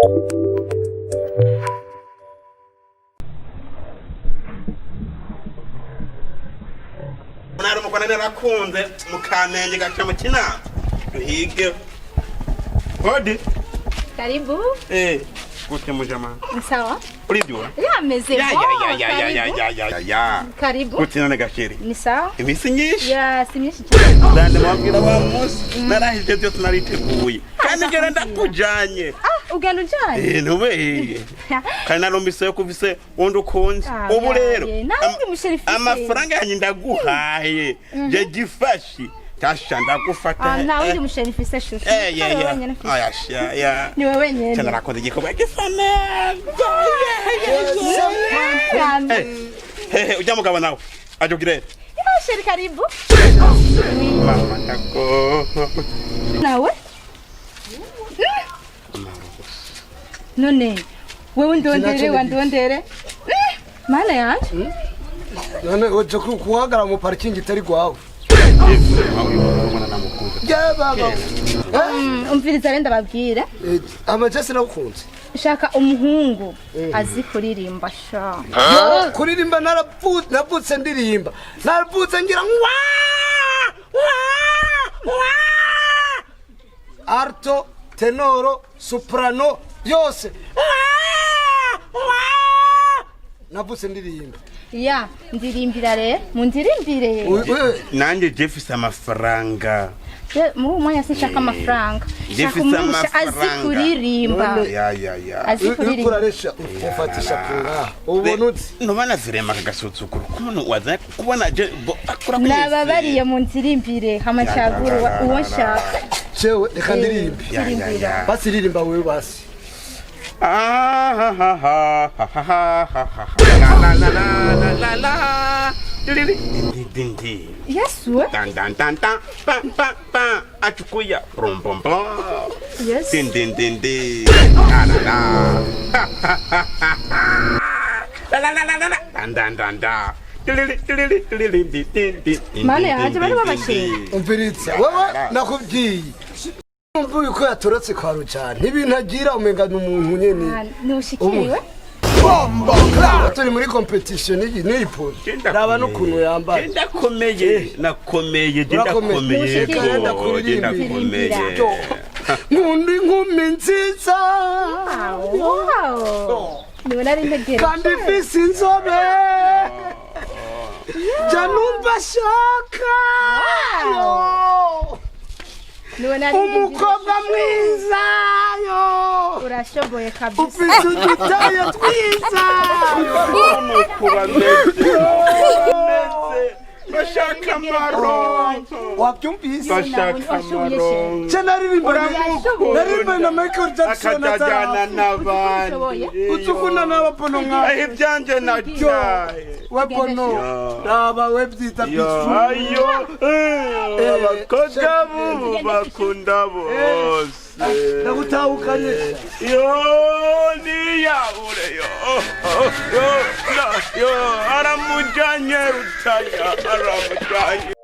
Nari mukwana narakunze mukamenge gacha mukina duhige hodi Karibu. Gute mujama Sawa ulivyo meze ya Karibu gute none gasheri ni sawa imisi nyinshi ya si myinshi cyane ndande mwabwira wa musi narahije byo tunariteguye kandi ngera ndakujanye ugenda ujanye nube kandi narombise yo kuvise wondo kunze ubu rero amafaranga yanyu ndaguhaye je gifashi tasha ndagufata nawe ndi musherifise shushu ya ni wewe nyene cyane rakoze gikorwa gisane ujya mugabo nawe ajogire sheri karibu mama ndako nawe none wewe ndondere mana yanje none oje kuhagara mu parking itari gwawe umviriza renda babwire amajese nakunze shaka umuhungu azi kuririmba sha kuririmba navutse ndirimba navutse ngira alto tenoro soprano yose navutse ndirimba ya ndirimbira rero mundirimbire nanjye Jeffise amafaranga muri umwanya sinshaka amafaranga azi kuririmba azi kuririmba uraresha ufatisha kunga ubonutse nobana zirema kagasuzuguro kumuntu waza kubona je akora kuri nababariye mundirimbire hamacaguru uwo nshaka cewe reka ndirimbe basiririmba wewe basi Yes, tan tan tan tan pa pa pa achukuya rom pom pom. Yes. Din la dan. Mane haje bari babashe. Umviritsa wewe nakubwiye. Umvuye ko yatorotse kwa Rujana ibintu agira umenga n'umuntu nyene. Nushikiriwe. Bombo turi muri competition iyi nipo. Raba no kuno yambaye. Ndakomeye nakomeye Ngundi nkumi nziza. Wow. Niwe nari ntegere. Kandi fisi nzobe. Janumba shaka. Niwe nari umukobwa mwiza yo. Urashoboye kabisa. Ufite udutayo twiza. Bashaka maronko wabyumvise bashaka maronko naririmba na Michael Jackson akajyana n'abandi utsukuna n'abapono nka ibyanje najaye wapono raba webyita ayo abakobwa bubu bakunda bose nagutahukanye niyahure yo aramujanye rutaya aramujanye